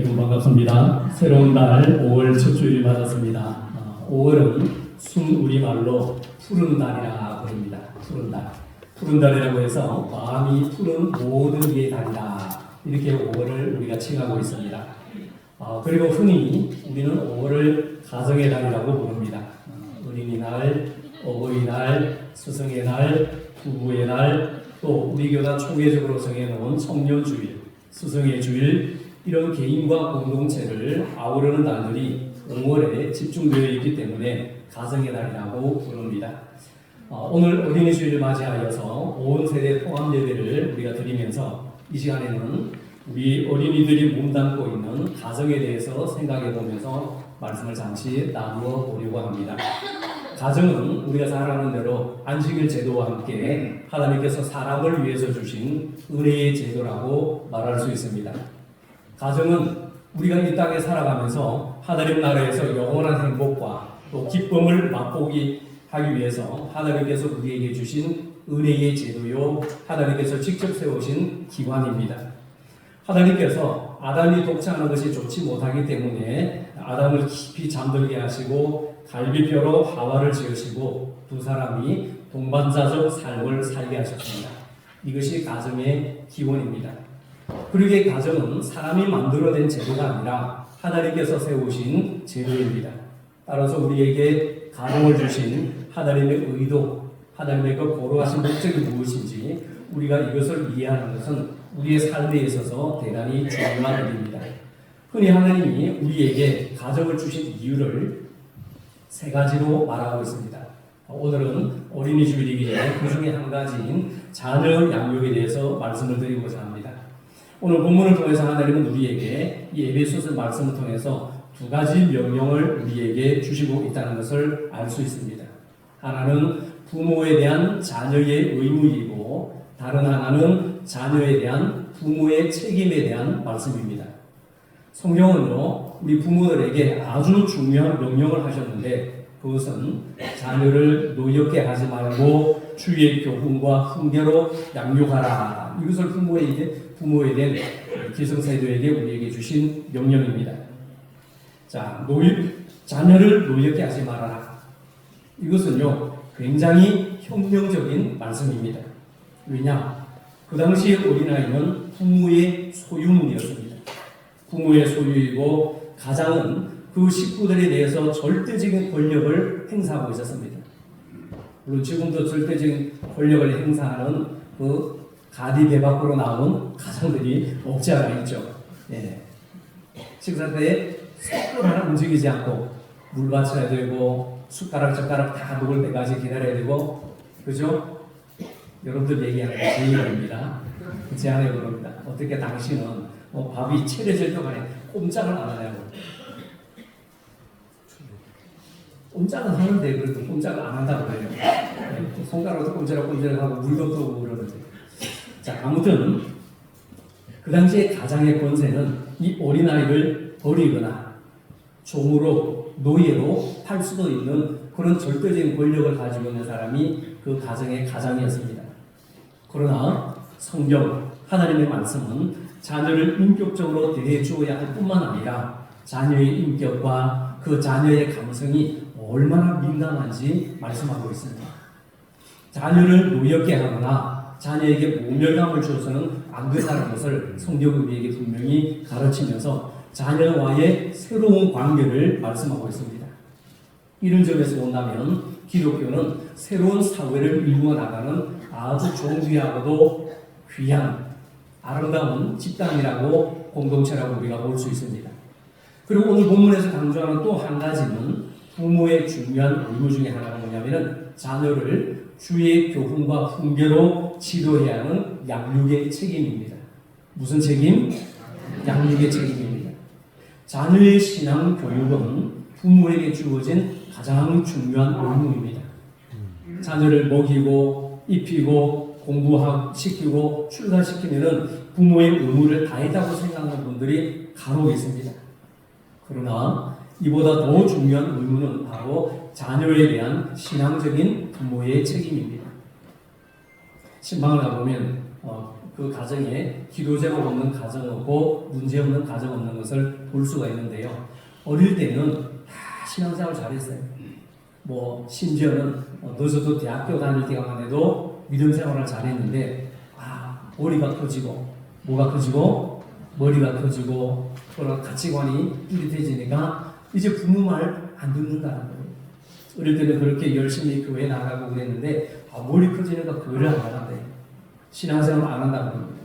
여러분 반갑습니다. 새로운 달 5월 첫 주일 맞았습니다. 5월은 순우리말로 푸른 달이라 부릅니다. 푸른 달. 푸른 달이라고 해서 마음이 푸른 모든 이의 달이다. 이렇게 5월을 우리가 칭하고 있습니다. 그리고 흔히 우리는 5월을 가정의 달이라고 부릅니다. 어린이날, 어버이날, 스승의 날, 부부의 날, 또 우리 교단 총회적으로 정해놓은 청년주일, 스승의 주일, 이런 개인과 공동체를 아우르는 달들이 5월에 집중되어 있기 때문에 가정의 달이라고 부릅니다. 오늘 어린이 주일을 맞이하여서 온 세대 통합 예배를 우리가 드리면서 이 시간에는 우리 어린이들이 몸담고 있는 가정에 대해서 생각해 보면서 말씀을 잠시 나누어 보려고 합니다. 가정은 우리가 잘 아는 대로 안식일 제도와 함께 하나님께서 사람을 위해서 주신 은혜의 제도라고 말할 수 있습니다. 가정은 우리가 이 땅에 살아가면서 하나님 나라에서 영원한 행복과 또 기쁨을 맛보기 하기 위해서 하나님께서 우리에게 주신 은혜의 제도요, 하나님께서 직접 세우신 기관입니다. 하나님께서 아담이 독차하는 것이 좋지 못하기 때문에 아담을 깊이 잠들게 하시고 갈비뼈로 하와를 지으시고 두 사람이 동반자적 삶을 살게 하셨습니다. 이것이 가정의 기원입니다. 그러기에 가정은 사람이 만들어낸 제도가 아니라 하나님께서 세우신 제도입니다. 따라서 우리에게 가정을 주신 하나님의 의도, 하나님의 그 고로하신 목적이 무엇인지 우리가 이것을 이해하는 것은 우리의 삶에 있어서 대단히 중요한 일입니다. 흔히 하나님이 우리에게 가정을 주신 이유를 세 가지로 말하고 있습니다. 오늘은 어린이 주일이기에 그 중에 한 가지인 자녀 양육에 대해서 말씀을 드리고자 합니다. 오늘 본문을 통해서 하나님은 우리에게 이 에베소서 말씀을 통해서 두 가지 명령을 우리에게 주시고 있다는 것을 알 수 있습니다. 하나는 부모에 대한 자녀의 의무이고 다른 하나는 자녀에 대한 부모의 책임에 대한 말씀입니다. 성경은요, 우리 부모들에게 아주 중요한 명령을 하셨는데 그것은 자녀를 노엽게 하지 말고 주의 교훈과 훈계로 양육하라. 이것을 부모에 대한 기성세대에게 우리에게 주신 명령입니다. 자, 자녀를 노엽게 하지 말아라. 이것은요, 굉장히 혁명적인 말씀입니다. 왜냐? 그 당시의 어린아이는 부모의 소유물이었습니다. 부모의 소유이고 가장은 그 식구들에 대해서 절대적인 권력을 행사하고 있었습니다. 물론 지금도 절대적인 권력을 행사하는 그 가디 배 밖으로 나온 가장들이 없지 않아 있죠. 예. 식사 때 손을 하나 움직이지 않고 물 받쳐야 되고 숟가락 젓가락 다 먹을 때까지 기다려야 되고, 그죠? 여러분들 얘기하는 게 제 얘기입니다. 제 안에 그럽니다. 어떻게 당신은 밥이 차려질 동안에 꼼짝을 안 하냐고. 꼼짝은 하는데 그래도 꼼짝을 안 한다고 그래요. 손가락도 꼼짝하고 물도 뜨고 그러는데. 자, 아무튼 그 당시에 가장의 권세는 이 어린아이를 버리거나 종으로 노예로 팔 수도 있는 그런 절대적인 권력을 가지고 있는 사람이 그 가정의 가장이었습니다. 그러나 성경 하나님의 말씀은 자녀를 인격적으로 대해주어야 할 뿐만 아니라 자녀의 인격과 그 자녀의 감성이 얼마나 민감한지 말씀하고 있습니다. 자녀를 노엽게 하거나 자녀에게 모멸감을 주어서는 안 된다는 것을 성경은 우리에게 분명히 가르치면서 자녀와의 새로운 관계를 말씀하고 있습니다. 이런 점에서 본다면 기독교는 새로운 사회를 이루어 나가는 아주 존귀하고도 귀한 아름다운 집단이라고 공동체라고 우리가 볼 수 있습니다. 그리고 오늘 본문에서 강조하는 또 한 가지는 부모의 중요한 의무 중에 하나가 뭐냐면은 자녀를 주의 교훈과 훈계로 지도해야 하는 양육의 책임입니다. 무슨 책임? 양육의 책임입니다. 자녀의 신앙 교육은 부모에게 주어진 가장 중요한 의무입니다. 자녀를 먹이고 입히고 공부시키고 출가시키면은 부모의 의무를 다했다고 생각하는 분들이 간혹 있습니다. 그러나 이보다 더 중요한 의무는 바로 자녀에 대한 신앙적인 부모의 책임입니다. 신방을 가보면 그 가정에 기도 제목 없는 가정 없고 문제 없는 가정 없는 것을 볼 수가 있는데요. 어릴 때는 다 신앙생활 잘했어요. 뭐 심지어는 늦어도 대학교 다닐 때만 해도 믿음 생활을 잘했는데 머리가 커지고 뭐가 커지고 머리가 커지고 그런 가치관이 뚜렷해지니까 이제 부모 말 안 듣는다는 거예요. 어릴 때는 그렇게 열심히 교회 나가고 그랬는데 머리 커지니까 교회를 안 나간대. 신앙생활 안 한다는 겁니다.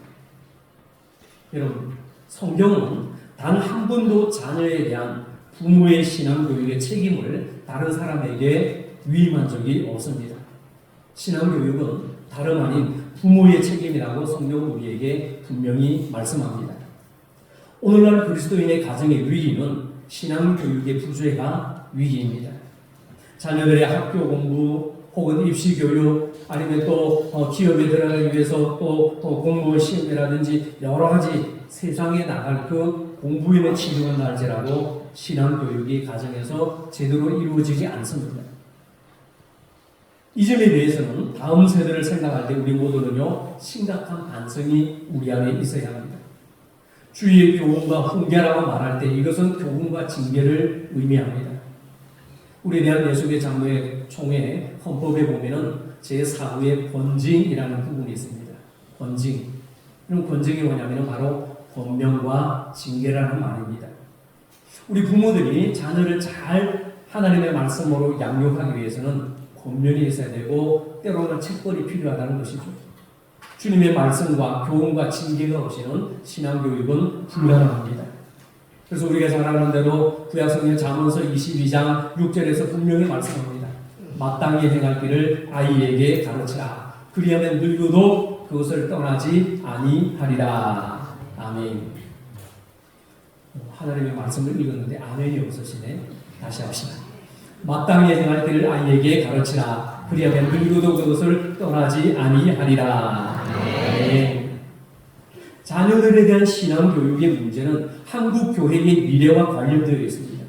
여러분, 성경은 단 한 번도 자녀에 대한 부모의 신앙교육의 책임을 다른 사람에게 위임한 적이 없습니다. 신앙교육은 다름 아닌 부모의 책임이라고 성경은 우리에게 분명히 말씀합니다. 오늘날 그리스도인의 가정의 위기는 신앙교육의 부재가 위기입니다. 자녀들의 학교 공부 혹은 입시 교육 아니면 또 기업에 들어가기 위해서 또 공무원 시험이라든지 여러 가지 세상에 나갈 그 공부에는 치중한 날짜라도 신앙교육이 가정에서 제대로 이루어지지 않습니다. 이 점에 대해서는 다음 세대를 생각할 때 우리 모두는요 심각한 반성이 우리 안에 있어야 합니다. 주의 교훈과 훈계라고 말할 때 이것은 교훈과 징계를 의미합니다. 우리 대한예수교 장로회 총회 헌법에 보면은 제4부의 권징이라는 부분이 있습니다. 권징. 이런 권징이 뭐냐면 바로 권명과 징계라는 말입니다. 우리 부모들이 자녀를 잘 하나님의 말씀으로 양육하기 위해서는 권면이 있어야 되고 때로는 책벌이 필요하다는 것이죠. 주님의 말씀과 교훈과 징계가 없이는 신앙교육은 불가능합니다. 그래서 우리가 잘 아는 대로 구약성경 잠언서 22장 6절에서 분명히 말씀합니다. 마땅히 행할 길을 아이에게 가르치라. 그리하면 늙어도 그것을 떠나지 아니하리라. 아멘. 하나님의 말씀을 읽었는데 아멘이 없으시네. 다시 합시다. 마땅히 행할 길을 아이에게 가르치라. 그리하면 늙어도 그것을 떠나지 아니하리라. 아멘. 자녀들에 대한 신앙교육의 문제는 한국 교회의 미래와 관련되어 있습니다.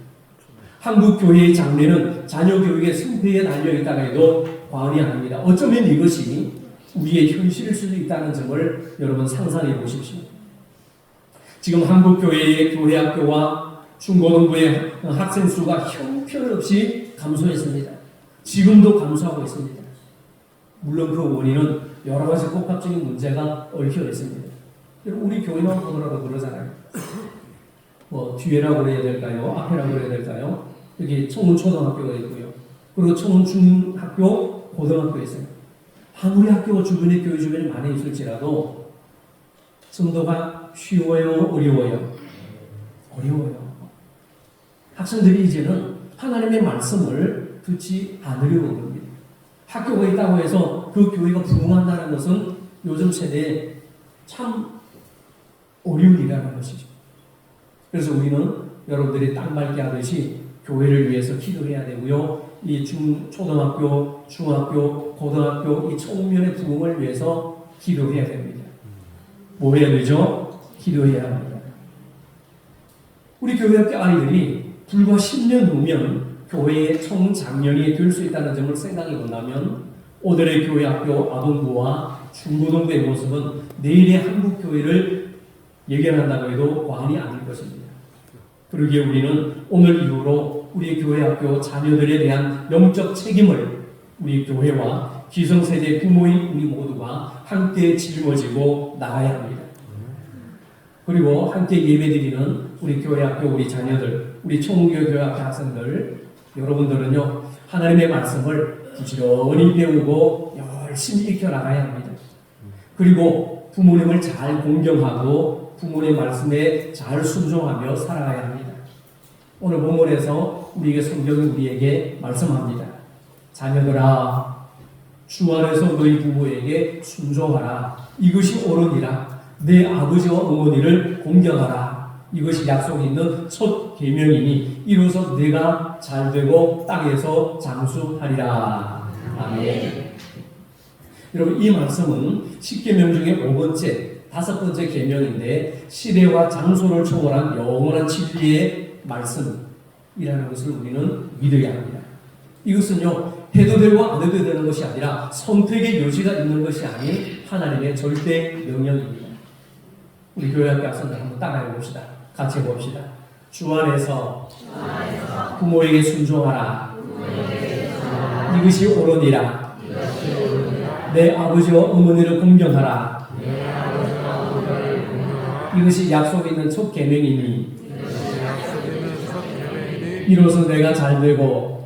한국 교회의 장래는 자녀 교육의 승패에 달려있다가 해도 과언이 아닙니다. 어쩌면 이것이 우리의 현실일 수도 있다는 점을 여러분 상상해 보십시오. 지금 한국 교회의 교회학교와 중고등부의 학생 수가 형편없이 감소했습니다. 지금도 감소하고 있습니다. 물론 그 원인은 여러 가지 복합적인 문제가 얽혀 있습니다. 우리 교회만 보더라도 그러잖아요. 뭐 뒤에라고 그래야 될까요? 앞에라고 그래야 될까요? 여기 청운초등학교가 있고요. 그리고 청운중학교, 고등학교 있어요. 아무리 학교가 주변에 교회 주변에 많이 있을지라도 전도가 쉬워요, 어려워요? 어려워요. 학생들이 이제는 하나님의 말씀을 듣지 않으려고 합니다. 학교가 있다고 해서 그 교회가 부흥한다는 것은 요즘 세대에 참 어려운 일이라는 것이죠. 그래서 우리는 여러분들이 땅 밟게 하듯이 교회를 위해서 기도해야 되고요. 이 초등학교, 중학교, 고등학교 이 청년의 부흥을 위해서 기도해야 됩니다. 뭐 해야 되죠? 기도해야 합니다. 우리 교회학교 아이들이 불과 10년 후면 교회의 총장년이 될 수 있다는 점을 생각해 본다면 오늘의 교회학교 아동부와 중고등부의 모습은 내일의 한국 교회를 예견한다고 해도 과언이 아닐 것입니다. 그러기에 우리는 오늘 이후로 우리 교회학교 자녀들에 대한 영적 책임을 우리 교회와 기성세대 부모인 우리 모두가 함께 짊어지고 나가야 합니다. 그리고 함께 예배드리는 우리 교회학교 우리 자녀들, 우리 총교 교회학교 학생들 여러분들은요 하나님의 말씀을 부지런히 배우고 열심히 익혀나가야 합니다. 그리고 부모님을 잘 공경하고 부모님 말씀에 잘 순종하며 살아가야 합니다. 오늘 본문에서 우리에게 성경이 우리에게 말씀합니다. 자녀들아 주 안에서 너희 부모에게 순종하라. 이것이 옳으니라. 내 아버지와 어머니를 공경하라. 이것이 약속이 있는 첫 계명이니 이로써 내가 잘되고 땅에서 장수하리라. 아멘. 여러분 이 말씀은 10계명 중에 5번째 5번째 계명인데 시대와 장소를 초월한 영원한 진리의 말씀이라는 것을 우리는 믿어야 합니다. 이것은요 해도 되고 안 해도 되는 것이 아니라 선택의 여지가 있는 것이 아닌 하나님의 절대 명령입니다. 우리 교회학교 학생들 한번 따라해 봅시다. 같이 해봅시다. 주 안에서 부모에게 순종하라. 이것이 옳으니라. 내 아버지와 어머니를 공경하라. 이것이 약속 있는 첫 계명이니 이로써 내가 잘되고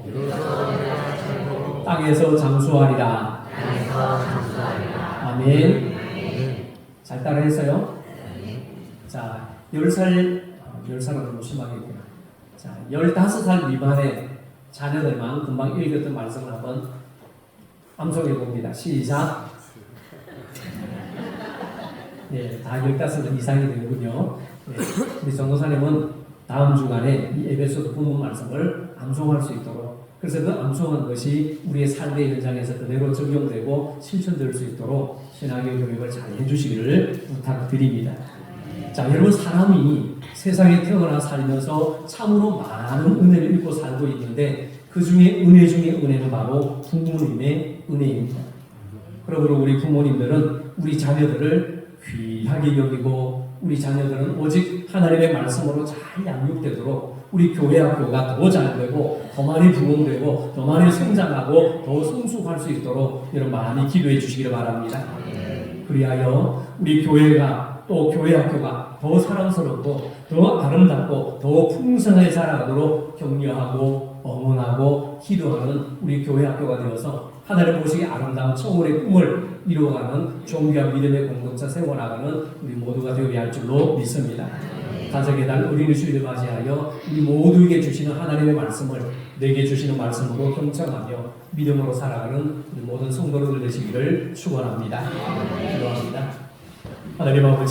땅에서 장수하리라. 아멘. 잘 따라했어요? 자, 10살은 너무 심하겠구나. 자, 15살 미만의 자녀들만 금방 읽었던 말씀을 한번 암송해 봅니다. 시작. 네, 다 15살 이상이 되는군요. 네, 우리 전도사님은 다음 주간에 이 에베소서 본문 말씀을 암송할 수 있도록, 그래서 그 암송한 것이 우리의 삶의 현장에서 그대로 적용되고 실천될 수 있도록 신앙의 교육을 잘 해주시기를 부탁드립니다. 자, 여러분, 사람이 세상에 태어나 살면서 참으로 많은 은혜를 입고 살고 있는데 그 중에 은혜 중에 은혜는 바로 부모님의 은혜입니다. 그러므로 우리 부모님들은 우리 자녀들을 귀하게 여기고 우리 자녀들은 오직 하나님의 말씀으로 잘 양육되도록 우리 교회 학교가 더 잘되고 더 많이 부흥되고 더 많이 성장하고 더 성숙할 수 있도록 여러분 많이 기도해 주시기를 바랍니다. 그리하여 우리 교회가 또 교회 학교가 더 사랑스럽고 더 아름답고 더 풍성하게 자라가도록 격려하고 응원하고 기도하는 우리 교회 학교가 되어서 하나님 보시기에 아름다운 청혼의 꿈을 이루어가는 존귀한 믿음의 공동체 세워나가는 우리 모두가 되어야 할 줄로 믿습니다. 가정의 달 어린이 주일을 맞이하여 우리 모두에게 주시는 하나님의 말씀을 내게 주시는 말씀으로 경청하며 믿음으로 살아가는 우리 모든 성도들 되시기를 축원합니다. 기도합니다. 하나님 아버지,